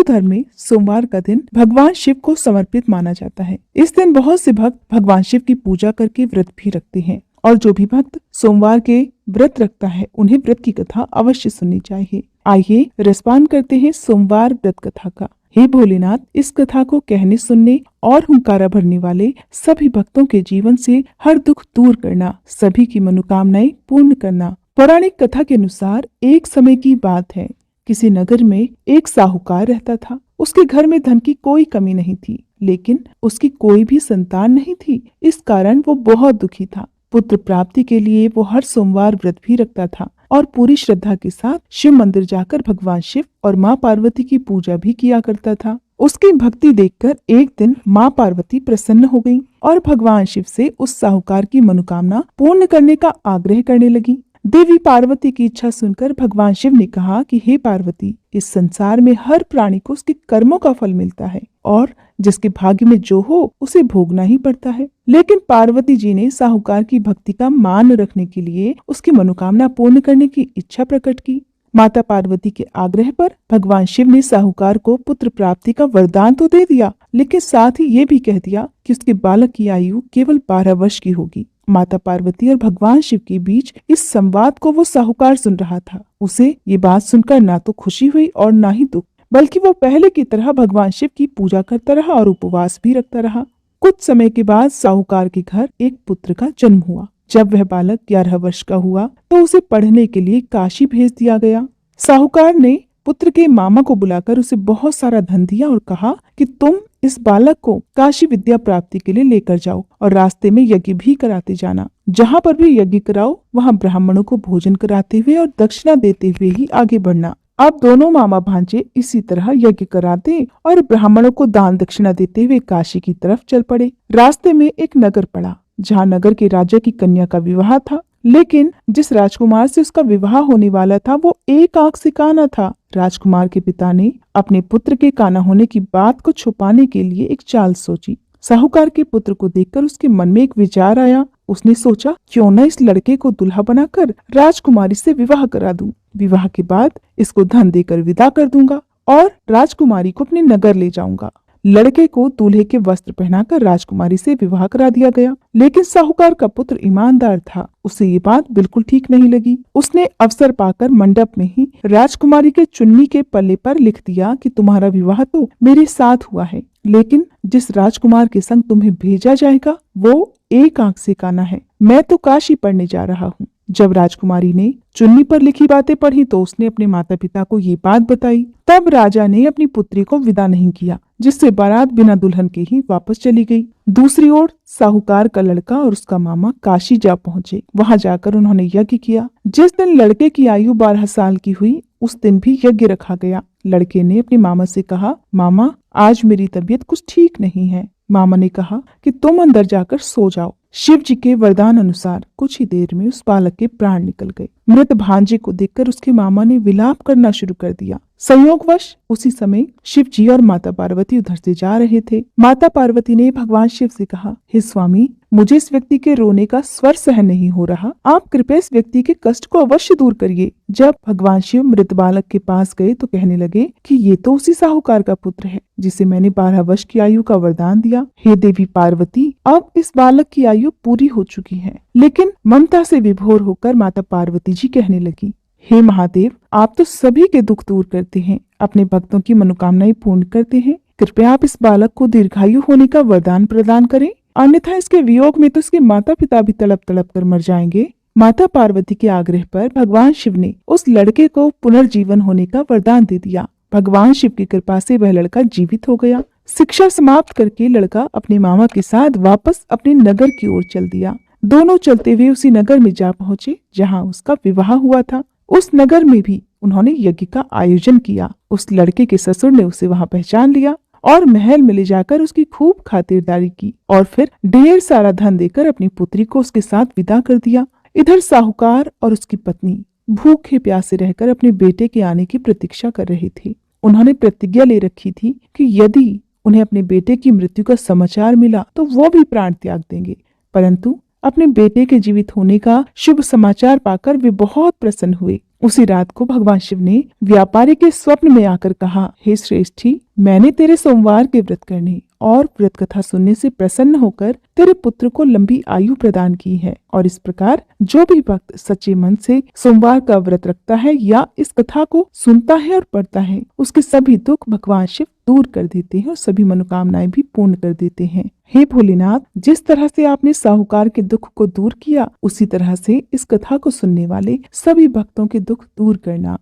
धर्म में सोमवार का दिन भगवान शिव को समर्पित माना जाता है। इस दिन बहुत से भक्त भगवान शिव की पूजा करके व्रत भी रखते हैं और जो भी भक्त सोमवार के व्रत रखता है उन्हें व्रत की कथा अवश्य सुननी चाहिए। आइए रसपान करते हैं सोमवार व्रत कथा का। हे भोलेनाथ, इस कथा को कहने सुनने और हुंकारा भरने वाले सभी भक्तों के जीवन से हर दुख दूर करना, सभी की मनोकामनाएं पूर्ण करना। पौराणिक कथा के अनुसार एक समय की बात है, किसी नगर में एक साहूकार रहता था। उसके घर में धन की कोई कमी नहीं थी, लेकिन उसकी कोई भी संतान नहीं थी। इस कारण वो बहुत दुखी था। पुत्र प्राप्ति के लिए वो हर सोमवार व्रत भी रखता था और पूरी श्रद्धा के साथ शिव मंदिर जाकर भगवान शिव और माँ पार्वती की पूजा भी किया करता था। उसकी भक्ति देखकर एक दिन माँ पार्वती प्रसन्न हो गईं और भगवान शिव से उस साहूकार की मनोकामना पूर्ण करने का आग्रह करने लगी। देवी पार्वती की इच्छा सुनकर भगवान शिव ने कहा कि हे पार्वती, इस संसार में हर प्राणी को उसके कर्मों का फल मिलता है और जिसके भाग्य में जो हो उसे भोगना ही पड़ता है। लेकिन पार्वती जी ने साहूकार की भक्ति का मान रखने के लिए उसकी मनोकामना पूर्ण करने की इच्छा प्रकट की। माता पार्वती के आग्रह पर भगवान शिव ने साहूकार को पुत्र प्राप्ति का वरदान तो दे दिया, लेकिन साथ ही ये भी कह दिया कि उसके बालक की आयु केवल 12 वर्ष की होगी। माता पार्वती और भगवान शिव के बीच इस संवाद को वो साहूकार सुन रहा था। उसे ये बात सुनकर ना तो खुशी हुई और ना ही दुख, बल्कि वो पहले की तरह भगवान शिव की पूजा करता रहा और उपवास भी रखता रहा। कुछ समय के बाद साहूकार के घर एक पुत्र का जन्म हुआ। जब वह बालक 11 वर्ष का हुआ तो उसे पढ़ने के लिए काशी भेज दिया गया। साहूकार ने पुत्र के मामा को बुलाकर उसे बहुत सारा धन दिया और कहा कि तुम इस बालक को काशी विद्या प्राप्ति के लिए लेकर जाओ और रास्ते में यज्ञ भी कराते जाना। जहाँ पर भी यज्ञ कराओ वहाँ ब्राह्मणों को भोजन कराते हुए और दक्षिणा देते हुए ही आगे बढ़ना। अब दोनों मामा भांजे इसी तरह यज्ञ कराते और ब्राह्मणों को दान दक्षिणा देते हुए काशी की तरफ चल पड़े। रास्ते में एक नगर पड़ा जहाँ नगर के राजा की कन्या का विवाह था, लेकिन जिस राजकुमार से उसका विवाह होने वाला था वो एक आंख से काना था। राजकुमार के पिता ने अपने पुत्र के काना होने की बात को छुपाने के लिए एक चाल सोची। साहूकार के पुत्र को देखकर उसके मन में एक विचार आया। उसने सोचा, क्यों न इस लड़के को दुल्हा बनाकर राजकुमारी से विवाह करा दूं। विवाह के बाद इसको धन देकर विदा कर दूंगा और राजकुमारी को अपने नगर ले जाऊंगा। लड़के को दूल्हे के वस्त्र पहनाकर राजकुमारी से विवाह करा दिया गया, लेकिन साहूकार का पुत्र ईमानदार था। उसे ये बात बिल्कुल ठीक नहीं लगी। उसने अवसर पाकर मंडप में ही राजकुमारी के चुन्नी के पल्ले पर लिख दिया कि तुम्हारा विवाह तो मेरे साथ हुआ है, लेकिन जिस राजकुमार के संग तुम्हें भेजा जाएगा वो एक आंख से काना है। मैं तो काशी पढ़ने जा रहा हूँ। जब राजकुमारी ने चुन्नी पर लिखी बातें पढ़ी तो उसने अपने माता पिता को ये बात बताई। तब राजा ने अपनी पुत्री को विदा नहीं किया, जिससे बारात बिना दुल्हन के ही वापस चली गई। दूसरी ओर साहूकार का लड़का और उसका मामा काशी जा पहुँचे। वहां जाकर उन्होंने यज्ञ किया। जिस दिन लड़के की आयु 12 साल की हुई उस दिन भी यज्ञ रखा गया। लड़के ने अपने मामा से कहा, मामा आज मेरी तबीयत कुछ ठीक नहीं है। मामा ने कहा कि तुम अंदर जाकर सो जाओ। शिव जी के वरदान अनुसार कुछ ही देर में उस बालक के प्राण निकल गए। मृत भांजे को देखकर उसके मामा ने विलाप करना शुरू कर दिया। संयोगवश उसी समय शिव जी और माता पार्वती उधर से जा रहे थे। माता पार्वती ने भगवान शिव से कहा, हे स्वामी, मुझे इस व्यक्ति के रोने का स्वर सहन नहीं हो रहा। आप कृपया इस व्यक्ति के कष्ट को अवश्य दूर करिए। जब भगवान शिव मृत बालक के पास गए तो कहने लगे कि ये तो उसी साहूकार का पुत्र है जिसे मैंने 12 वर्ष की आयु का वरदान दिया। हे देवी पार्वती, अब इस बालक की आयु पूरी हो चुकी है। लेकिन ममता से विभोर होकर माता पार्वती जी कहने लगी, हे महादेव, आप तो सभी के दुख दूर करते हैं, अपने भक्तों की मनोकामनाएं पूर्ण करते हैं। कृपया आप इस बालक को दीर्घायु होने का वरदान प्रदान करें, अन्यथा इसके वियोग में तो इसके माता पिता भी तड़प तड़प कर मर जाएंगे। माता पार्वती के आग्रह पर भगवान शिव ने उस लड़के को पुनर्जीवन होने का वरदान दे दिया। भगवान शिव की कृपा से वह लड़का जीवित हो गया। शिक्षा समाप्त करके लड़का अपने मामा के साथ वापस अपने नगर की ओर चल दिया। दोनों चलते हुए उसी नगर में जा पहुंचे जहाँ उसका विवाह हुआ था। उस नगर में भी उन्होंने यज्ञ का आयोजन किया। उस लड़के के ससुर ने उसे वहां पहचान लिया और महल में ले जाकर उसकी खूब खातिरदारी की और फिर ढेर सारा धन देकर अपनी पुत्री को उसके साथ विदा कर दिया। इधर साहूकार और उसकी पत्नी भूखे प्यासे रहकर अपने बेटे के आने की प्रतीक्षा कर रहे थे। उन्होंने प्रतिज्ञा ले रखी थी कि यदि उन्हें अपने बेटे की मृत्यु का समाचार मिला तो वो भी प्राण त्याग देंगे, परंतु अपने बेटे के जीवित होने का शुभ समाचार पाकर वे बहुत प्रसन्न हुए। उसी रात को भगवान शिव ने व्यापारी के स्वप्न में आकर कहा, हे श्रेष्ठी, मैंने तेरे सोमवार के व्रत करने और व्रत कथा सुनने से प्रसन्न होकर तेरे पुत्र को लंबी आयु प्रदान की है। और इस प्रकार जो भी भक्त सच्चे मन से सोमवार का व्रत रखता है या इस कथा को सुनता है और पढ़ता है, उसके सभी दुख भगवान शिव दूर कर देते हैं और सभी मनोकामनाएं भी पूर्ण कर देते हैं। हे भोलेनाथ, जिस तरह से आपने साहूकार के दुख को दूर किया, उसी तरह से इस कथा को सुनने वाले सभी भक्तों के दुख दूर करना।